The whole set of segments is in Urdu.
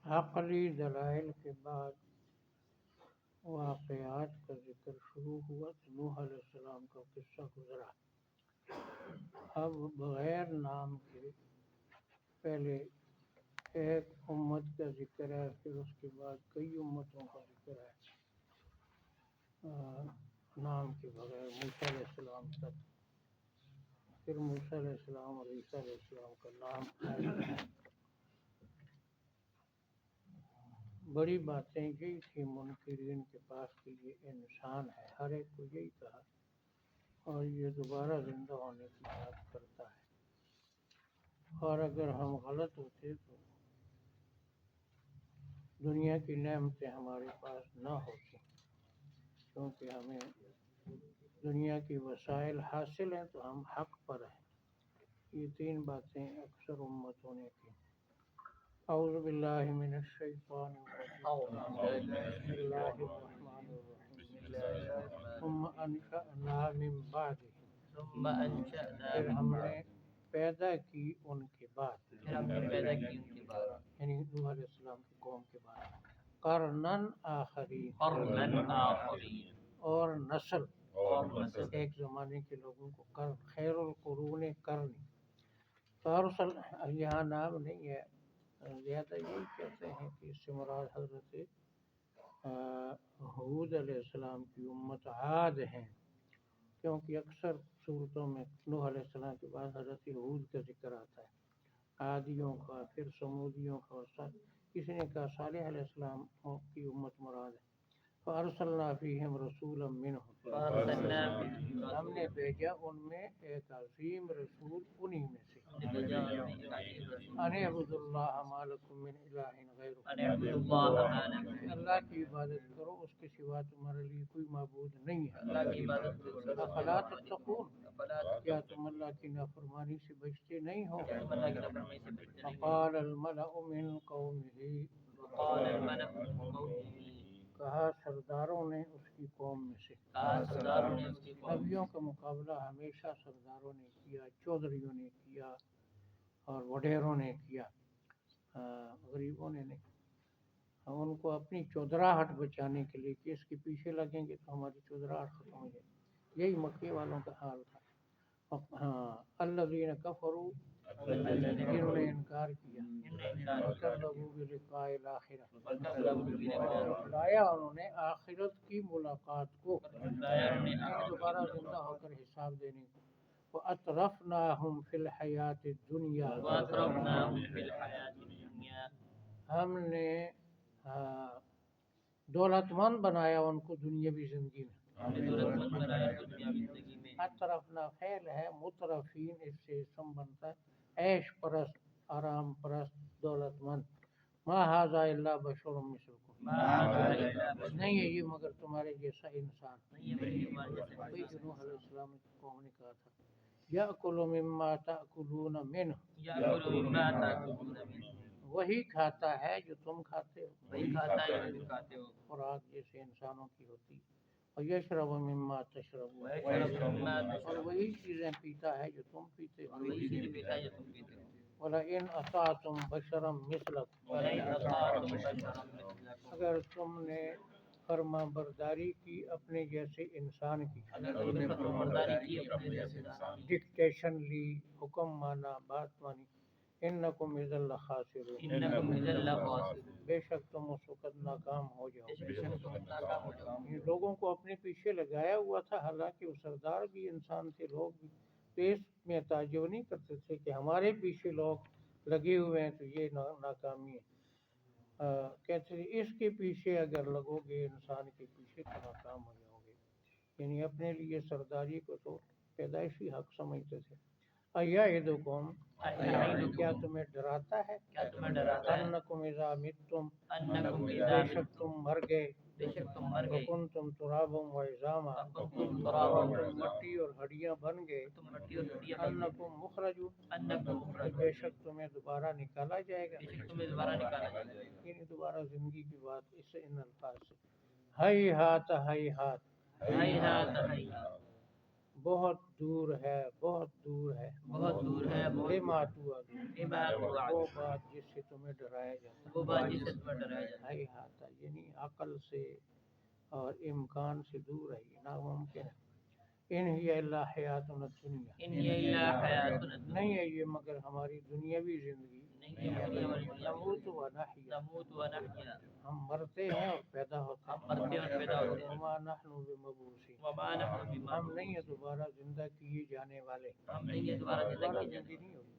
عقلی دلائل کے بعد واقعات کا ذکر شروع ہوا تو نوح علیہ السلام کا قصہ گزرا۔ اب بغیر نام کے پہلے ایک امت کا ذکر ہے، پھر اس کے بعد کئی امتوں کا ذکر ہے نام کے بغیر موسیٰ علیہ السلام تک، پھر موسیٰ علیہ السلام اور عیسیٰ علیہ السلام کا نام آیا۔ بڑی باتیں یہی تھی منکرین کے پاس کہ یہ انسان ہے، ہر ایک کو یہی کہا، اور یہ دوبارہ زندہ ہونے کی بات کرتا ہے، اور اگر ہم غلط ہوتے تو دنیا کی نعمتیں ہمارے پاس نہ ہوتی، کیونکہ ہمیں دنیا کی وسائل حاصل ہیں تو ہم حق پر ہیں۔ یہ تین باتیں اکثر امتوں نے کی۔ اعوذ باللہ من الشیطان الرجیم، بسم اللہ الرحمن الرحیم، ثم انشأنا من بعدہم، پھر ہم نے پیدا کی ان کے بعد، یعنی نوح علیہ السلام کی قوم کے بعد، قرناً آخرین، اور نسل، ایک زمانے کے لوگوں کو قرن، خیر القرون قرنی، فارسل، یہاں نام نہیں ہے، زیادہ یہی کہتے ہیں کہ اس سے مراد حضرت ہود علیہ السلام کی امت عاد ہیں، کیونکہ اکثر صورتوں میں نوح علیہ السلام کے بعد حضرت ہود کا ذکر آتا ہے، عادیوں کا، پھر سمودیوں کا، کسی نے کہا صالح علیہ السلام کی امت مراد ہے۔ فارسلنا فیہم رسولا منہم، ہم نے بھیجا ان میں ایک عظیم رسول انہی میں سے، ان اعبدوا اللہ ما لکم من الہ غیرہ، اللہ کی عبادت کرو، اس کے سوا تمہارے لیے کوئی معبود نہیں ہے۔ افلا تتقون، کیا تم اللہ کی نافرمانی سے بچتے نہیں ہو؟ فقال الملأ من قومہ، کہا سرداروں نے اس کی قوم میں سے، نبیوں کا مقابلہ ہمیشہ سرداروں نے کیا، چودھریوں نے کیا اور وڈیروں نے کیا، غریبوں نے نہیں۔ ان کو اپنی چودراہٹ بچانے کے لیے کہ اس کے پیچھے لگیں گے تو ہماری چودراہٹ ختم ہو جائے، یہی مکے والوں کا حال تھا۔ الذین کفروا، جنہوں نے انکار کیا، وکذبوا بلقاء الآخرہ، لایا انہوں نے آخرت کی ملاقات کو، دوبارہ زندہ ہو کر حساب دینے کو، وَأَتْرَفْنَاهُمْ فِي الْحَيَاةِ الدُّنْيَا، ہم نے دولت مند بنایا ان کو دنیاوی زندگی میں۔ اطرفنا فعل ہے، مترفین اس سے اسم بنتا ہے عیش پرست، آرام پرست، دولت مند۔ ما ھذا الا بشر مثلکم، نہیں ہے یہ مگر تمہارے جیسا انسان۔ وہی جو نوح علیہ السلام کی قوم نے کہا تھا، یأکل مما تأکلون منہ، وہی کھاتا ہے جو تم کھاتے ہو، خوراک جیسے انسانوں کی ہوتی، ویشرب مما تشربون، اور وہی چیزیں پیتا ہے جو تم پیتے ہو۔ وَلَئِنْ أَطَعْتُمْ بَشَرًا مِثْلَكُمْ، اگر تم نے فرما برداری کی اپنے جیسے انسان کی، ڈکٹیشن لی، حکم مانا، بات مانی، انکم اذا لخاسرون، بے شک تم اس وقت ناکام ہو جاؤ۔ یہ لوگوں کو اپنے پیچھے لگایا ہوا تھا، حالانکہ وہ سردار بھی انسان تھے، لوگ بھی، تو اس میں تعجب نہیں کرتے تھے کہ ہمارے پیچھے لوگ لگے ہوئے ہیں تو یہ ناکامی ہے۔ کہتے ہیں اس کے پیچھے اگر لگو گے، انسان کے پیچھے، تو ناکام ہو جاؤ گے، یعنی اپنے لیے سرداری کو تو پیدائشی حق سمجھتے تھے۔ ایعدکم، کیا تمہیں ڈراتا ہے، انکم اذا متم، بے شک تم مر گئے، وکنتم ترابا وعظاما، اور تم مٹی اور ہڈیاں بن گئے، انکم مخرجون، بے شک تمہیں دوبارہ نکالا جائے گا، یعنی دوبارہ زندگی کی بات اس ان الفاظ سے۔ ہیہات ہیہات، بہت دور ہے، بہت دور ہے، بہت دور ہے، بہت لما توعدون، لما وہ توعدون، بات جس سے تمہیں ڈرایا جاتا وہ بات جس سے تمہیں ڈرایا جاتا ہے، ہاتا یعنی عقل سے اور امکان سے دور ہے، یہ ناممکن ہے۔ ان ہی الا حیاتنا الدنیا، ان ہی الا حیاتنا الدنیا، نہیں ہے یہ مگر ہماری دنیاوی زندگی، نہیں ہے مگر ہماری دنیا نموت و نحیا، نموت و نحیا، ہم مرتے ہیں اور پیدا ہوتے ہم مرتے اور پیدا ہوتے ہیں، وما نحن بمبعوثین، وما نحن ہم بمبعوثین، نہیں ہیں دوبارہ زندہ کیے جانے والے، ہم نہیں ہے دوبارہ زندہ دوبارہ کیے جانے زندگی نہیں ہوگی۔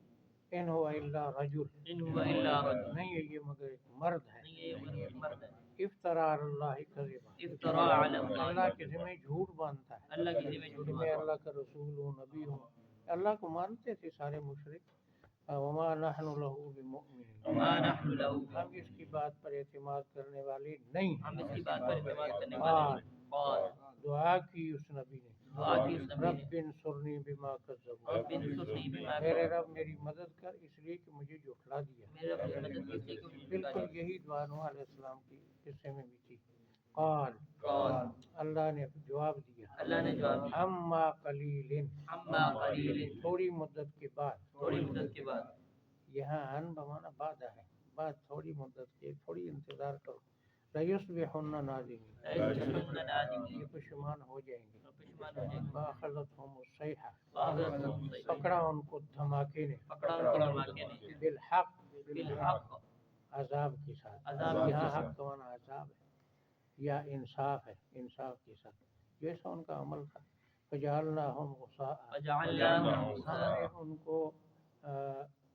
ان هو الا رجل، ان ہوا الا رجل، نہیں ہے یہ مگر ایک مرد ہے، نہیں ہے یہ مگر ایک مرد ہے، افترا علی اللہ کذبا، افترا علی اللہ، اللہ کے ذمہ جھوٹ باندھتا ہے، اللہ کی ذمہ جھوٹ کہ میں باندھا، اللہ کا رسول ہوں، نبی ہوں، اللہ کو مانتے تھے سارے مشرک۔ وما نحن له بمؤمنین، وما نحن له ہم اس کی بات پر اعتماد کرنے والے نہیں ہیں۔ ہم اس کی بات پر اعتماد کرنے والے نہیں، قال، دعا کی اس نبی نے، دعا کی اس نبی رب نے، انصرنی بما کذبوا، رب انصرنی بما میرے کذبوا، رب میری مدد کر اس لیے کہ مجھے جھٹلا دیا۔ میرے رب کی مدد کی اس لیے کہ مجھے جھٹلا بالکل دیا، یہی دعا نوح علیہ السلام کی قصے میں بھی تھی۔ قال، قال، اللہ نے جواب دیا، اللہ نے جواب دیا، اما قلیل، اما قلیل، تھوڑی مدت کے بعد، تھوڑی مدت کے بعد، یہاں ان بمانا بعد ہے، بعد تھوڑی مدت کے، تھوڑی انتظار کرو، لیصبحن نادمین، لَيَصْبِحُنَّ نَادِمِينَ، یہ پشیمان ہو جائیں گے۔ پشیمان ہو جائیں گے، فاخذتهم الصیحہ، فَأَخَذَتْهُمُ الصَّيْحَةُ، پکڑا ان کو دھماکے نے، پکڑا ان کو دھماکے نے، بالحق، بالحق، عذاب کے ساتھ، عذاب کے یہاں ساتھ، حق کا معنی عذاب ہے یا انصاف ہے، انصاف کے ساتھ، جیسا ان کا عمل تھا۔ فجعلناہم غثاء، فَجَعَلْنَاهُمْ ہم نے غُثَاءً، ان کو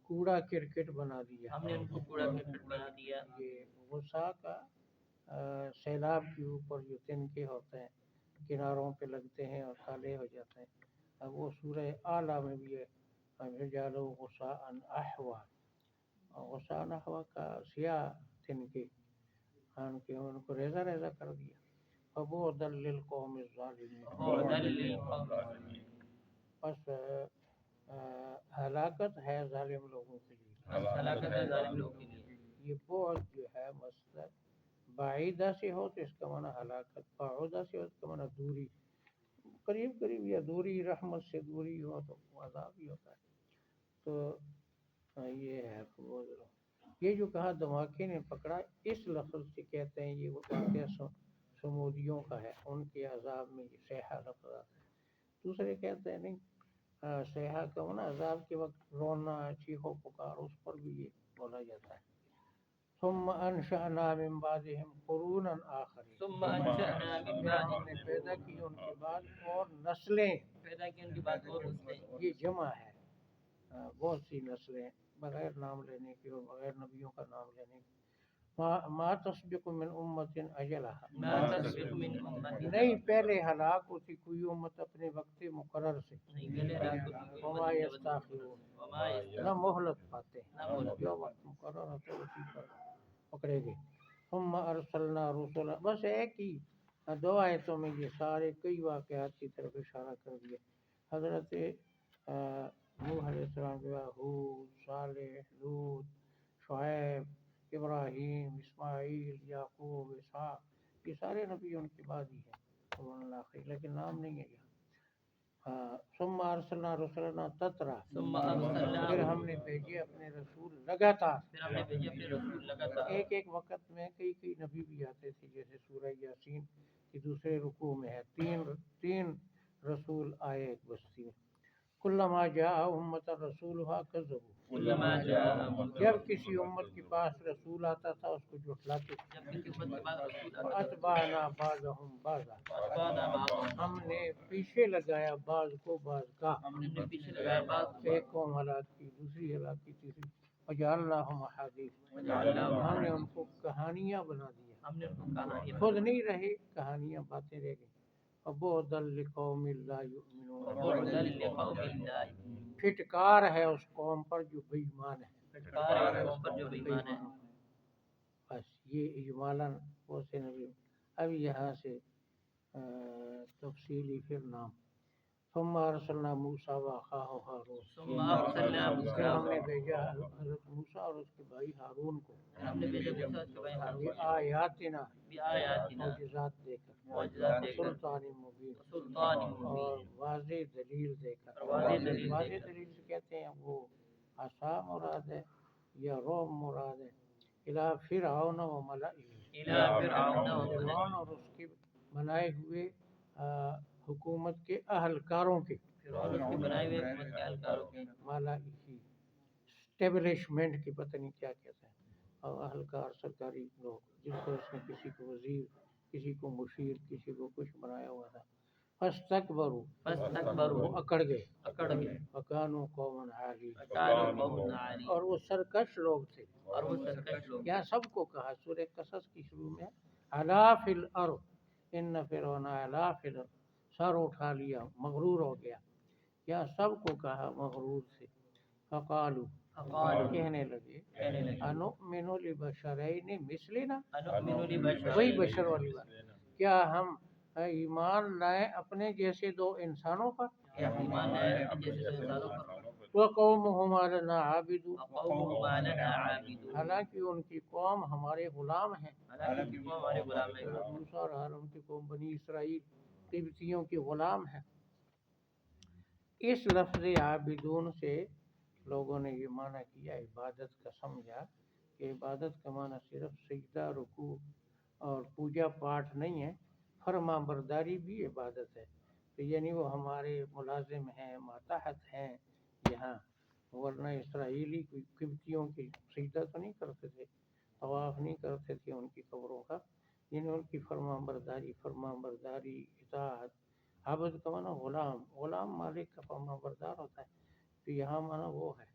کوڑا کرکٹ بنا دیا۔ ہم نے ان کو کوڑا کرکٹ بنا دیا، یہ غصہ کا سیلاب کے اوپر جو تنکے ہوتے ہیں کناروں پہ لگتے ہیں اور کالے ہو جاتے ہیں، اب وہ سورہ اعلیٰ میں بھی ہے، فجعلوا غثاء احوا، غصہ احوا کا سیاہ تنکے، ان کو ریزہ ریزہ کر دیا۔ فبعدا للقوم الظالمین، وَبُعْدًا لِلْقَوْمِ الظَّالِمِينَ، بس ہلاکت ہے ظالم لوگوں کے لیے۔ بس ہلاکت ہے ظالم لوگوں کے لیے، یہ بعد جو ہے مصدر بعیدہ سے ہو تو اس کا معنی ہلاکت، بعودہ سے ہو تو اس کا معنی دوری، قریب قریب یا دوری، رحمت سے دوری ہو تو عذاب ہی ہوتا ہے۔ تو یہ ہے یہ جو کہا دھماکے نے پکڑا، اس لفظ سے کہتے ہیں یہ واقعہ سمودیوں کا ہے، ان کے عذاب میں یہ صیحہ لفظ آتا ہے۔ دوسرے کہتے ہیں نہیں، صیحہ کا معنی عذاب کے وقت رونا، چیخو پکار، اس پر بھی یہ بولا جاتا ہے۔ ثم انشأنا من بعدهم قرونا آخرین، ثم انشأنا من پھر ہم نے بعدهم پیدا کی ان کے بعد اور نسلیں، پیدا کی ان کے بعد اور نسلیں، یہ جمع ہے، بہت سی نسلیں بغیر نام لینے کے اور بغیر نبیوں کا نام لینے کے۔ ما تسبق من امت اجلها، ما تسبق من امت، نہیں پہلے ہلاک ہوتی کوئی امت اپنے وقت مقرر سے، نہیں پہلے ہلاک ہوتی کوئی وما امت یستاخرون، وما نہ یستأخرون، مہلت پاتے نہ مہلت، جو وقت مقرر ہوتا ہے اسی پر پکڑے گئے۔ ثم ارسلنا رسلا، بس ایک ہی دو آیتوں میں یہ سارے کئی واقعات کی طرف اشارہ کر دیا۔ حضرت نوح علیہ السلام کے بعد ہود، صالح، لوط، شعیب، ابراہیم، اسماعیل، یعقوب، اسحاق، یہ سارے نبی ان کے بعد ہی ہیں، لیکن نام نہیں ہے یہاں۔ ثم ارسلنا رسلنا تترا، ثم ارسلنا، پھر ہم نے بھیجے اپنے رسول لگاتار، پھر ہم نے بھیجے اپنے رسول لگاتار، ایک ایک وقت میں کئی کئی نبی بھی آتے تھے، جیسے سورہ یاسین کی دوسرے رکوع میں ہے، تین رسول آئے ایک بستی میں۔ کلما جاء امت رسولها كذبوا، كلما جاء، جب کسی امت کے پاس رسول آتا تھا اس کو جھٹلاتے تھے۔ جب کسی امت کے بعد رسول آتا تھا، فاتبعنا بعضهم بعضا، فاتبعنا بعضهم، ہم نے پیچھے لگایا بعض کو بعض کا، ہم نے پیچھے لگایا بعض، ایک قوم ہلاک کی، دوسری ہلاک کی، تیسری، وجعلناهم احادیث، وجعلناهم ہم نے ان کو کہانیاں بنا دیا، ہم نے ان کو کہانیاں، خود نہیں رہے، کہانیاں باتیں رہ گئی۔ وبعدا لقوم لا یؤمنون، وبعدا لقوم لا یؤمنون، پھٹکار ہے اس قوم پر جو بے ایمان ہے، پھٹکار ہے اس قوم پر جو بے ایمان ہے۔ بس یہ اجمالاً وہ سے نبی۔ اب یہاں سے تفصیلی پھر نام ثم ارسلنا موسیٰ واخاہ ہارون، ثم ارسلنا پھر موسیٰ ہم نے بھیجا حضرت موسیٰ اور اس کے بھائی ہارون کو ہم نے بھیجا موسیٰ کے بھائی ہارون بآیاتنا بآیاتنا معجزات دے کر، معجزات دے کر، سلطان مبین سلطان اور مبین، واضح دلیل دے کر۔ واضح دلیل دے واضح کر، دلیل سے کہتے ہیں وہ عصا مراد ہے یا روم مراد ہے، الی فرعون و ملئہ، الی فرعون و ملئہ، فرعون اور اس کے بنائے ہوئے حکومت کے اہلکاروں کے، فرعون اس کے بنائے ہوئے حکومت کے اہلکاروں کے، ملئہ اسٹیبلشمنٹ کی پتہ نہیں کیا کہتے ہیں، اور اہلکار سرکاری لوگ جن کو اس نے کسی کو وزیر، کسی کو مشیر، کسی کو کچھ بنایا ہوا تھا۔ فاستکبروا، فاستکبروا، وہ اکڑ گئے، اکڑ گئے، وکانوا قوما عالین، وکانوا قوما عالین، اور وہ سرکش لوگ تھے۔ اور وہ سرکش لوگ، یہاں سب کو کہا سورہ قصص کی شروع میں علا فی الارض ان فرعون علا فی الارض، سر اٹھا لیا، مغرور ہو گیا، یہاں سب کو کہا مغرور سے۔ فقالوا، فقالوا، کہنے لگے، کہنے لگے، انؤمن لبشرین مثلنا، انؤمن لبشرین، وہی بشر والی بات، کیا ہم ایمان لائیں اپنے جیسے دو انسانوں پر؟ کہ ہم ایمان لائیں اپنے جیسے انسانوں پر، وقومہما لنا عابدون، وقومہما لنا عابدون، حالانکہ ان کی قوم ہمارے غلام ہیں۔ حالانکہ ان کی قوم ہمارے غلام ہیں۔ حضرت موسیٰ اور ہارون کی قوم بنی اسرائیل قبطیوں کے غلام ہیں۔ اس لفظ عابدون سے لوگوں نے یہ معنی کیا، عبادت کا سمجھا کہ عبادت کا معنی صرف سجدہ، رکوع اور پوجا پاٹ نہیں ہے، فرما برداری بھی عبادت ہے، تو یعنی وہ ہمارے ملازم ہیں، ماتحت ہیں یہاں، ورنہ اسرائیلی قبطیوں کی سجدہ تو نہیں کرتے تھے، طواف نہیں کرتے تھے ان کی قبروں کا، یعنی ان کی فرما برداری اطاعت۔ عبد کا معنی غلام، غلام مالک کا فرما بردار ہوتا ہے، تو یہاں معنی وہ ہے،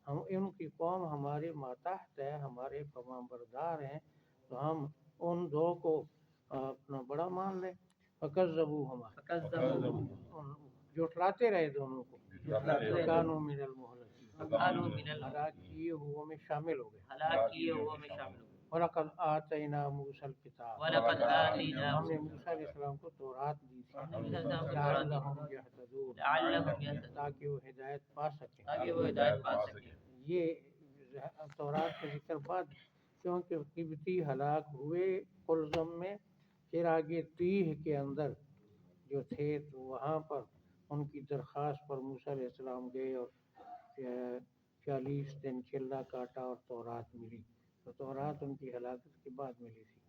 ہم ان کی قوم ہمارے ماتحت ہے، ہمارے فرما بردار ہیں، تو ہم ان دو کو اپنا بڑا مان لیں۔ فکذبوہما، جھٹلاتے رہے دونوں کو، کانوا من المہلکین، وکانوا من المہلکین، ہلاک کیے ہوئوں میں شامل ہو گئے۔ ہلاک کیے ہوئے میں شامل ہو گئے۔ وَلَقَدْ آتَيْنَا مُوسَى الْكِتَابَ، وَلَقَدْ آتَيْنَا ہم نے موسیٰ علیہ السلام کو تورات دی تھی، ہم نے موسیٰ علیہ السلام کو تورات دی لَعَلَّهُمْ يَهْتَدُونَ، لعلہم یہتدون، تاکہ وہ ہدایت پا سکیں۔ تاکہ وہ ہدایت پا سکیں۔ یہ تورات کا ذکر بعد، کیونکہ قبطی ہلاک ہوئے قلزم میں، پھر آگے تیہ کے اندر جو تھے تو وہاں پر ان کی درخواست پر موسیٰ علیہ السلام گئے اور 40 دن چلہ کاٹا اور تورات ملی، تو تورات ان کی ہلاکت کے بعد ملی تھی۔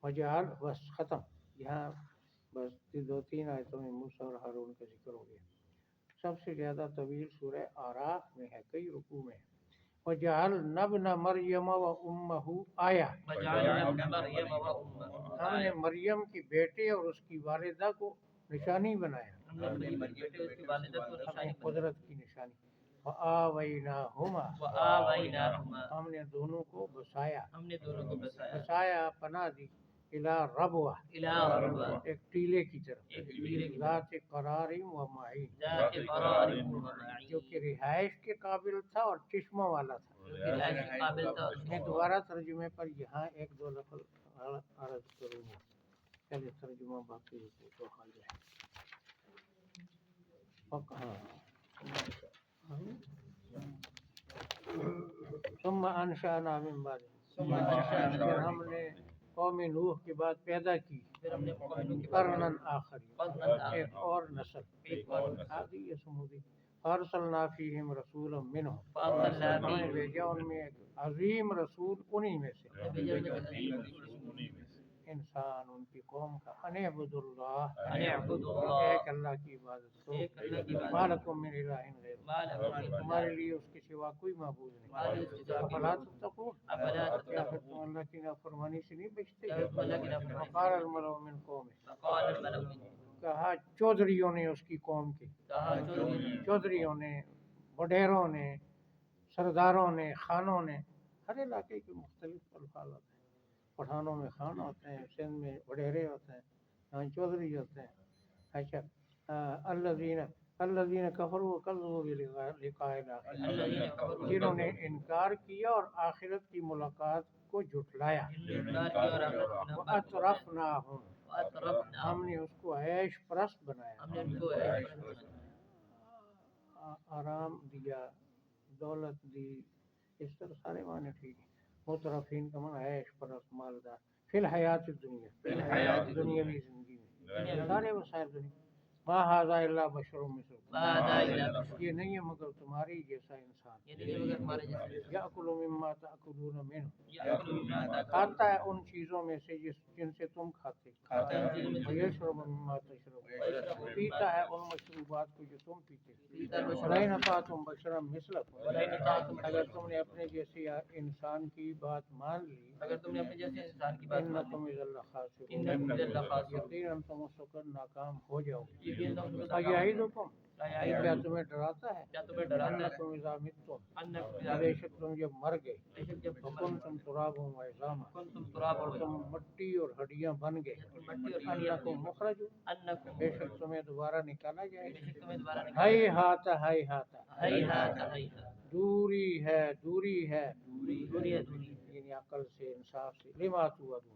وجعل، بس ختم، یہاں بس 2-3 آیتوں میں موسیٰ اور ہارون کا ذکر ہو گیا۔ سب سے زیادہ طویل سورہ آراف میں ہے، کئی رکوع میں ہے۔ وجعلنا ابن مریم و امہ آیہ، وجعلنا ابن مریم و امہ، ہم نے مریم کی بیٹے اور اس کی والدہ کو نشانی بنایا، ہم نے مریم کی بیٹے اور اس کی والدہ کو اپنی نشانی بنائی۔ قدرت کی نشانی۔ وآویناہما، وآویناہما، ہم نے دونوں کو بسایا، ہم نے دونوں کو بسایا، بسایا پناہ دی، الی ربوہ، الی ربوہ، ایک ٹیلے کی طرف، ایک ٹیلے کی طرف، ذات قرار و معین، ذات قرار و معین، جو کہ رہائش کے قابل تھا اور چشموں والا تھا۔ جو کہ رہائش کے قابل تھا۔ میں دوبارہ ترجمے پر یہاں 1-2 لفظ عرض کروں گا، پہلے ترجمہ باقی رکو تو حال جائے۔ ثم انشأنا من بعد، پھر ہم نے قوم نوح کے بعد پیدا کی پھر ہم نے قوم کے قرنن آخری، قرناً آخر، ایک اور نسل، ایک اور نسل، آدھی یا سمودی، فارسلنا فیہم رسولا منہم، فارسلنا ہم نے فیہم، بھیجا ان میں ایک عظیم رسول انہی میں سے، ہم نے بھیجا ان میں سے عظیم رسول، انسان ان کی قوم کا، ان اعبدوا اللہ، ان اعبدوا اللہ، ایک اللہ کی عبادت کرو، ایک اللہ کی عبادت، ما لکم من الہ غیرہ، ما لکم من الہ، تمہارے لیے اس کے سوا کوئی معبود تمہارے نہیں، لیے اس کے سوا کوئی افلا معبود تتقون، افلا کیا پھر تتقون، تم اللہ کی نافرمانی سے نہیں بچتے؟ کیا تم اللہ کی نافرمانی سے وقال الملأ من قومه، فقال الملأ منهم، کہا چودھریوں نے اس کی قوم کے، کہا چودھریوں نے، وڈیروں نے، سرداروں نے، خانوں نے، ہر علاقے کے مختلف الفاظ ہوتے ہیں، پٹھانوں میں خان ہوتے ہیں، سندھ میں وڈیرے ہوتے ہیں، یہاں چودھری ہوتے ہیں۔ اچھا، الذین کفروا وکذبوا بلقاء الآخرہ، الذین کفروا جنہوں نے انکار کیا اور آخرت کی ملاقات کو جھٹلایا۔ انکار کیا اور آخرت کی نافرمانی، وَأَتْرَفْنَاهُمْ، وَأَتْرَفْنَاهُمْ، ہم نے اس کو عیش پرست بنایا، ہم نے ان کو عیش پرست بنایا، آرام دیا، دولت دی، اس طرح سارے معنی ٹھیک ہیں. مترفین کا معنی عیش پرست مالدار، فی الحیات دنیا، دنیاوی زندگی میں سارے وسائل دنیا. ما ھذا الا بشر مثلکم، هذا إلا بشر، یہ نہیں ہے مگر تمہاری جیسا انسان. یہ نہیں ہے مگر ہمارے جیسے یأکل مما تأکلون منہ، یأکل مما تأکلون، کھاتا ہے ان چیزوں میں سے جن سے تم کھاتے، کھاتا ہے ان چیزوں میں سے ویشرب مما تشربون، پیتا ہے ان مشروبات کو جو تم پیتے. پیتا ہے مشروبات وَلَئِنْ أَطَعْتُمْ بَشَرًا مِثْلَكُمْ، وَلَئِنْ أَطَعْتُمْ اگر تم نے اپنے جیسے انسان کی بات مان لی، اگر تم نے اپنے جیسے انسان کی بات مان انکم اذا لخاسرون، انکم اذا لخاسرون، یقیناً تم اس وقت ناکام ہو جاؤ گے. یقیناً تم اس وقت یعظکم، یعظکم، کیا تمہیں ڈراتا ہے، کیا تمہیں ڈراتا ہے، انکم اذا متم، انکم اذا بے شک تم جب مر گئے، بے شک جب تم وکنتم ترابا وعظاما، کنتم تراب اور تم مٹی اور ہڈیاں بن گئے، مٹی اور ہڈیاں، انکم مخرجون، انکم بے شک تمہیں دوبارہ نکالا جائے بے گا. شک تمہیں دوبارہ ہائی ہاتھ، ہائی ہاتھ، ہیہات ہیہات، دوری ہے، دوری ہے، دوری ہے دوری، یعنی عقل سے، انصاف سے. لما توعدون،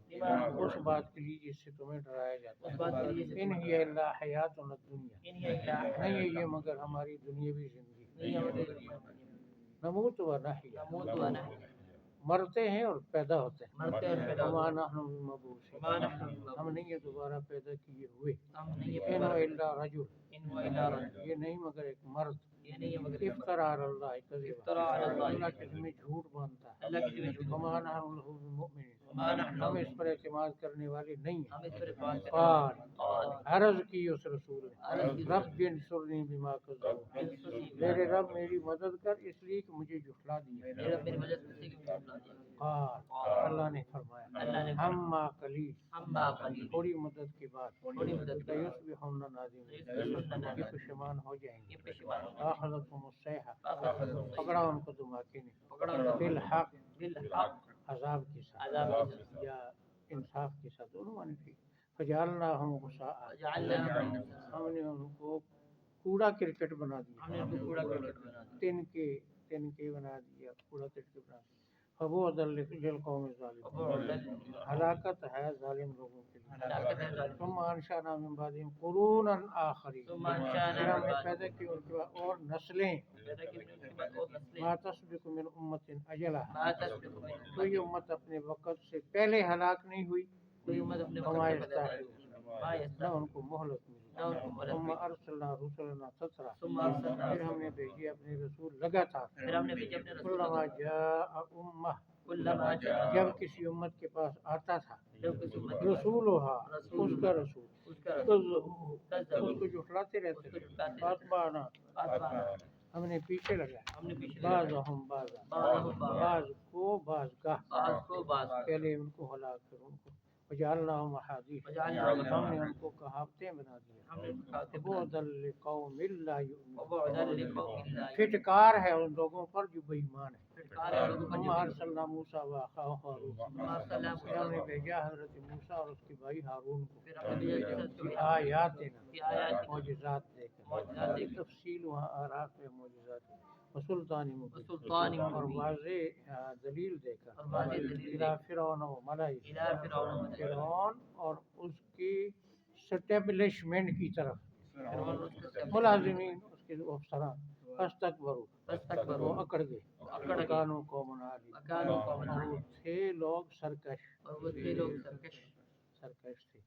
اس بات کے لیے جس سے تمہیں ڈرایا جاتا اس بات کے لیے ہے. ان ہی الا حیاتنا الدنیا، ان ہے الہ، نہیں ہے یہ مگر ہماری دنیاوی زندگی. نہیں ہے مگر نموت و نحیا، نموت و نحیا، مرتے ہیں اور پیدا ہوتے ہیں. مرتے اور پیدا وما ہوتے ہیں، نحن بمبعوثین، وما نحن ہم بمبعوثین، نہیں یہ دوبارہ پیدا کیے ہوئے. ہم نہیں ہے ان دوبارہ، الا رجل، ان هو الا رجل، یہ نہیں مگر ایک مرد. یہ نہیں ہے مگر افترا علی اللہ کذبا، افترا علی اللہ اللہ کے ذمہ جھوٹ باندھتا ہے. اللہ کی طرف وما نحن له بمؤمنین، وما نحن ہم اس پر اعتماد کرنے والے نہیں ہیں. ہم اس پر بات قال، قال عرض کی اس رسول عرض نے، کی رب انصرنی بما کذبون، میرے رب میری مدد کر اس لیے کہ مجھے جھٹلا دیا. میرا میری وجہ سے کہ مجھے بلا دیا، قال، اللہ نے فرمایا، اللہ نے اما قلیل، اما قلیل، تھوڑی مدد کے بعد، تھوڑی مدد کے بعد، لیصبحن نادمین، لیصبحن یہ پشیمان ہو جائیں یہ گے. پشیمان ہو آخذتهم الصیحہ، جائیں، پکڑا ان کو دھماکے نے، پکڑا ان کو بالحق، بالحق، عذاب کے ساتھ، عذاب کے ساتھ، یا انصاف کے ساتھ، دونوں معنی ٹھیک. فجعلناہم غثاء، وجعلناہم ہم نے ان کو کوڑا کرکٹ بنا دیا. ہم نے ان کو کوڑا کرکٹ بنا دیا، تن کے بنا دیا، کوڑا کرکٹ بنا دیا. فبعدا للقوم الظالمین، ہلاکت ہے ظالم لوگوں کے لیے. ہلاکت ہے ظالم، ثم انشأنا من بعدهم قرونا آخرین، ثم انشأنا پھر ہم من نے بعدهم پیدا کی ان کے بعد اور نسلیں. پیدا کی ان کے بعد اور نسلیں، ما تسبق من امت اجلها، ما تسبق من کوئی امت اپنے وقت سے پہلے ہلاک نہیں ہوئی. کوئی امت اپنے وقت وما سے پہلے یستأخرون، ما نہ یستأخرون، ان کو مہلت ملی. نہ ان کو مہلت ثم ملی. ارسلنا رسلنا تترا، ثم ارسلنا پھر ہم نے بھیجے اپنے رسول لگاتار. پھر ہم نے بھیجے اپنے رسول کلما جاء امہ، کلما جاء، جب کسی امت کے پاس آتا تھا، جب کسی امت رسولها، رسول، اس کا رسول، اس کا رسول، کذبوه، اس کو جھٹلاتے رہتے اس کو تھے. جھٹلاتے رہتے. فاتبعنا، فاتبعنا، ہم نے پیچھے لگا، ہم نے پیچھے لگا، بعضهم بعضا، بعضهم بعضا، بعض کو بعض کا، بعض کو بعض کا، پہلے ان کو ہلاک کر ان کو. وجعلناهم احادیث، وجعلناهم ہم نے أحاديث، ان کو کہاوتیں بنا دیا. ہم نے ان کو کہاوتیں بنا دی. بعدا لقوم لا یؤمنون، وبعدا لقوم لا يؤمنون، پھٹکار ہے ان لوگوں پر جو بے ایمان ہے. پھٹکار ہے لوگوں پر ثم جو ارسلنا موسیٰ واخاه هارون، ثم ارسلنا پھر ہم نے موسیٰ، بھیجا حضرت موسیٰ اور اس کے بھائی ہارون کو، پھر ہم نے بھیجا اس کو آیاتنا، کی آیات، معجزات دے کر. معجزات دے کر، تفصیل وہاں آراف میں معجزات وسلطان مبین، وسلطان اور مبین، واضح دلیل دے کر. اور واضح دلیل دے الی کر، فرعون و ملئہ، الی فرعون و ملئہ، فرعون اور اس کی سٹیبلشمنٹ کی طرف، فرعون اور اس کے ملازمین اس کے افسران. فاستکبروا، فاستکبروا، وہ اکڑ گئے. اکڑ گئے. وکانوا قوما عالین، وکانوا قوما اور وہ تھے لوگ سرکش، اور وہ تھے لوگ سرکش. سرکش تھے.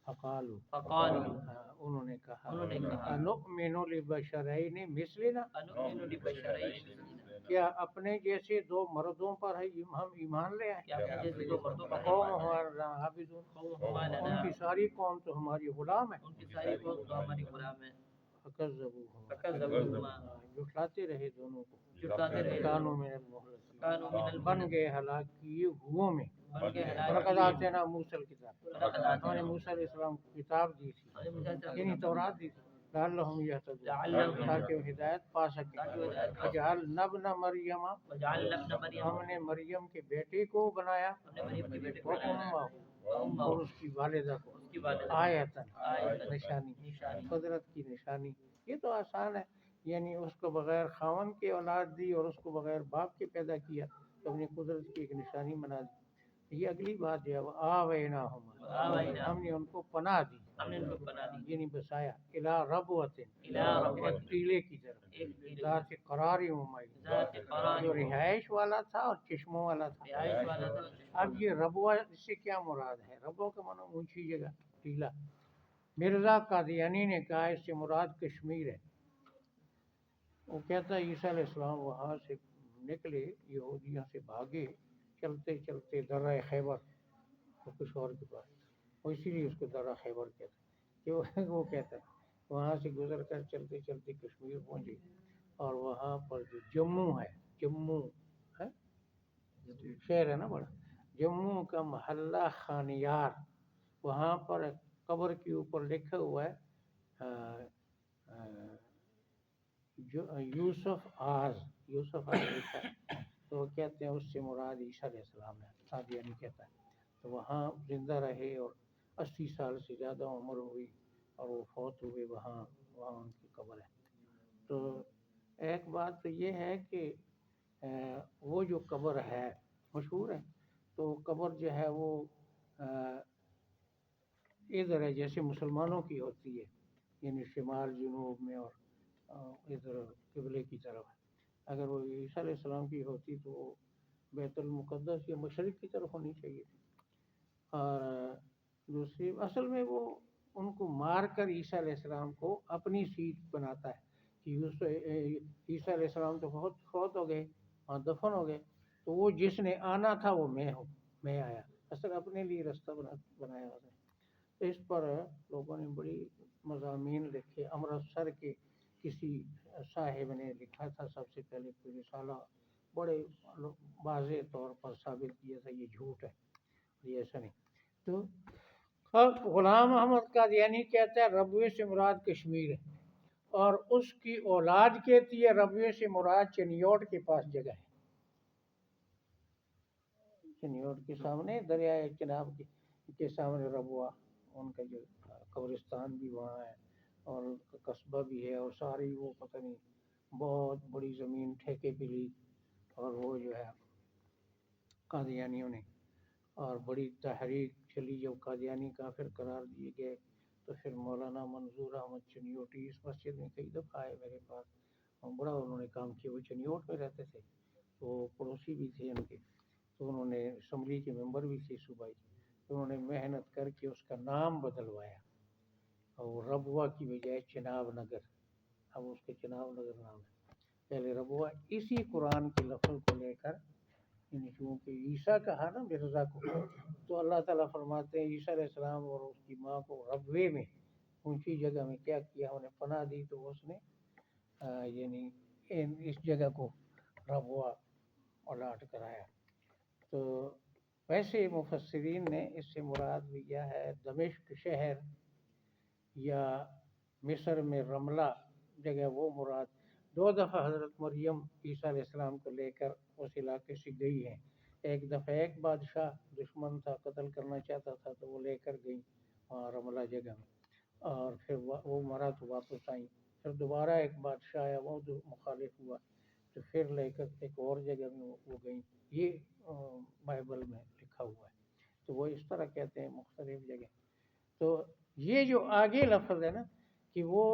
فقالوا، فقالوا، انہوں نے کہا، انہوں نے کہا، انؤمن لبشرین مثلنا، انؤمن لبشرین مثلنا، کیا اپنے جیسے دو مردوں پر ہم ایمان لے آئیں؟ کیا اپنے جیسے دو مردوں پر قوم ہمارا عابدون، قوم ہمارا ان کی ساری قوم تو ہماری غلام ہے. ان کی ساری قوم تو ہماری غلام ہے. فکذبوہما، فکذبوہما، جھٹلاتے رہے دونوں کو. جھٹلاتے رہے، کانوا من المہلکین، کانوا من بن گئے ہلاک کیے ہوئوں میں. بن کے ہلاک وَلَقَدْ کیے، آتَيْنَا مُوسَى الْكِتَابَ، وَلَقَدْ ہم نے آتَيْنَا موسیٰ علیہ السلام کو کتاب دی تھی، موسیٰ یعنی تورات دی تھی. لعلہم یہتدون، لعلہم تاکہ وہ ہدایت پا سکیں. تاکہ وہ ہدایت پا سکیں. وجعلنا ابن مریم، وجعلنا ابن مریم، ہم نے مریم کے بیٹے کو بنایا، ہم نے مریم کے بیٹے کو وأمہ، وأمہ، اور اس کی والدہ کو، اس کی والدہ، آیتن، آیتن، نشانی، نشانی. قدرت کی نشانی. یہ تو آسان ہے، یعنی اس کو بغیر خاوند کے اولاد دی اور اس کو بغیر باپ کے پیدا کیا تو اپنی قدرت کی ایک نشانی بنا دی. یہ اگلی بات جو ہے وہ آویناہما، وآویناہما، ہم نے ان کو پناہ دی، ہم نے ان کو پناہ دی، یعنی بسایا، الی ربوۃ، الی ربوۃ، ایک ٹیلے کی طرف، ایک ٹیلے ذات قرار و معین، ذات قرار جو رہائش والا تھا اور چشموں والا تھا۔ رہائش والا تھا۔ اب یہ ربوہ اس سے کیا مراد ہے؟ ربوہ کا معنی اونچی جگہ، ٹیلا۔ مرزا قادیانی نے کہا اس سے مراد کشمیر ہے۔ وہ کہتا ہے عیسیٰ علیہ السلام وہاں سے نکلے، یہودیوں سے بھاگے، چلتے چلتے درہ خیبر، وہ کچھ اور کے پاس، وہ اسی لیے اس کو درہ خیبر کہتے ہیں کہ وہ کہتا ہے وہاں سے گزر کر چلتے چلتے کشمیر پہنچے، اور وہاں پر جو جموں ہے، جموں ہے شہر ہے نا بڑا، جموں کا محلہ خانیار، وہاں پر قبر کے اوپر لکھا ہوا ہے یوسف آز، یوسف آز لکھا ہے، تو وہ کہتے ہیں اس سے مراد عیسیٰ علیہ السلام ہے، قادیانی کہتا ہے۔ تو وہاں زندہ رہے اور 80 سال سے زیادہ عمر ہوئی اور وہ فوت ہوئے، وہاں ان کی قبر ہے۔ تو ایک بات تو یہ ہے کہ وہ جو قبر ہے مشہور ہے، تو قبر جو ہے وہ ادھر ہے جیسے مسلمانوں کی ہوتی ہے، یعنی شمال جنوب میں اور ادھر قبلے کی طرف ہے۔ اگر وہ عیسیٰ علیہ السلام کی ہوتی تو وہ بیت المقدس یا مشرق کی طرف ہونی چاہیے تھی۔ اور دوسری اصل میں وہ ان کو مار کر عیسیٰ علیہ السلام کو اپنی سیٹ بناتا ہے کہ عیسیٰ علیہ السلام تو فوت ہو گئے، وہاں دفن ہو گئے، تو وہ جس نے آنا تھا وہ میں ہوں، میں آیا، اصل اپنے لیے رستہ بنایا ہوتا ہے۔ تو اس پر لوگوں نے بڑی مضامین لکھے، امرتسر کے کسی صاحب نے لکھا تھا سب سے پہلے کوئی رسالہ، بڑے واضح طور پر ثابت کیا تھا یہ جھوٹ ہے، یہ ایسا نہیں۔ تو غلام احمد قادیانی کہتا ہے ربوے سے مراد کشمیر ہے، اور اس کی اولاد کہتی ہے ربوے سے مراد چنیوٹ کے پاس جگہ ہے، چنیوٹ کے سامنے دریائے چناب کے سامنے ربوہ، ان کا جو قبرستان بھی وہاں ہے اور ان کا قصبہ بھی ہے، اور ساری وہ پتہ نہیں بہت بڑی زمین ٹھیکے پہ لی، اور وہ جو ہے قادیانیوں نے، اور بڑی تحریک چلی، جب قادیانی کافر قرار دیے گئے تو پھر مولانا منظور احمد چنیوٹی اس مسجد میں کئی دفعہ آئے میرے پاس، اور بڑا انہوں نے کام کیا، وہ چنیوٹ میں رہتے تھے، تو پڑوسی بھی تھے ان کے، تو انہوں نے اسمبلی کے ممبر بھی تھے صوبائی، تو انہوں نے محنت کر کے اس کا نام بدلوایا، اور ربوہ کی بجائے چناب نگر، اب اس کے چناب نگر نام ہے، پہلے ربوہ اسی قرآن کے لفظ کو لے کر، یعنی چونکہ عیسیٰ کہا نا مرزا کو، تو اللہ تعالیٰ فرماتے ہیں عیسیٰ علیہ السلام اور اس کی ماں کو ربوے میں اونچی جگہ میں کیا کیا، انہیں پناہ دی، تو اس نے یعنی اس جگہ کو ربوہ الاٹ کرایا۔ تو ویسے مفسرین نے اس سے مراد لیا ہے دمشق شہر یا مصر میں رملہ جگہ، وہ مراد۔ 2 دفعہ حضرت مریم عیسیٰ علیہ السلام کو لے کر اس علاقے سے گئی ہیں، ایک دفعہ ایک بادشاہ دشمن تھا، قتل کرنا چاہتا تھا، تو وہ لے کر گئی وہاں رملہ جگہ میں، اور پھر وہ مرا تو واپس آئیں، پھر دوبارہ ایک بادشاہ آیا، وہ مخالف ہوا، تو پھر لے کر ایک اور جگہ میں وہ گئیں، یہ بائبل میں لکھا ہوا ہے، تو وہ اس طرح کہتے ہیں مختلف جگہ۔ تو یہ جو آگے لفظ ہے نا کہ وہ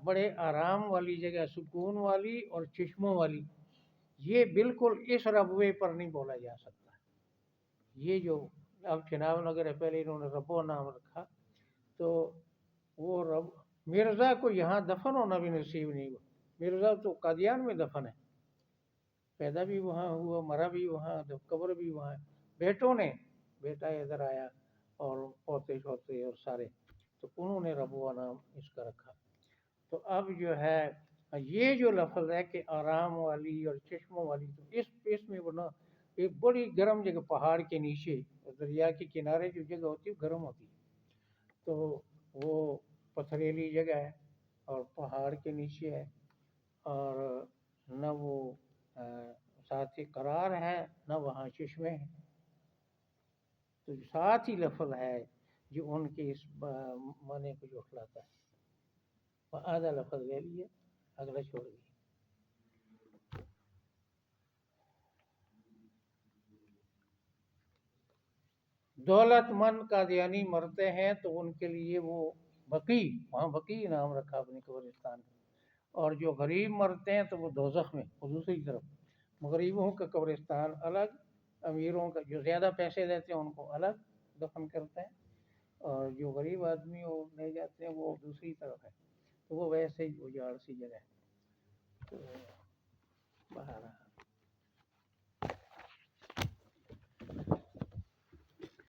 بڑے آرام والی جگہ، سکون والی اور چشموں والی، یہ بالکل اس ربوے پر نہیں بولا جا سکتا۔ یہ جو اب چناب نگر ہے، پہلے انہوں نے ربوہ نام رکھا، تو وہ مرزا کو یہاں دفن ہونا بھی نصیب نہیں ہوا، مرزا تو قادیان میں دفن ہے، پیدا بھی وہاں ہوا، مرا بھی وہاں، قبر بھی وہاں ہے، بیٹوں نے، بیٹا ادھر آیا اور پوتے شوتے اور سارے، تو انہوں نے ربوہ نام اس کا رکھا۔ تو اب جو ہے یہ جو لفظ ہے کہ آرام والی اور چشموں والی، تو اس میں بنا ایک بڑی گرم جگہ پہاڑ کے نیچے، دریا کے کنارے جو جگہ ہوتی ہے گرم ہوتی ہے، تو وہ پتھریلی جگہ ہے اور پہاڑ کے نیچے ہے، اور نہ وہ ساتھ ہی قرار ہے نہ وہاں چشمے ہیں، تو ساتھ ہی لفظ ہے جو ان کے اس معنی کو جھٹلاتا ہے۔ آدھا لفظ لے لیے، اگلا چھوڑ دیا۔ دولت مند قادیانی مرتے ہیں تو ان کے لیے وہ بقی، وہاں بقی نام رکھا اپنے قبرستان کا، اور جو غریب مرتے ہیں تو وہ دوزخ میں، وہ دوسری طرف غریبوں کا قبرستان الگ، امیروں کا جو زیادہ پیسے دیتے ہیں ان کو الگ دفن کرتے ہیں، اور جو غریب آدمی وہ لے جاتے ہیں وہ دوسری طرف ہے، تو وہ ویسے ہی اجاڑ سی جگہ ہے۔ تو بہرحال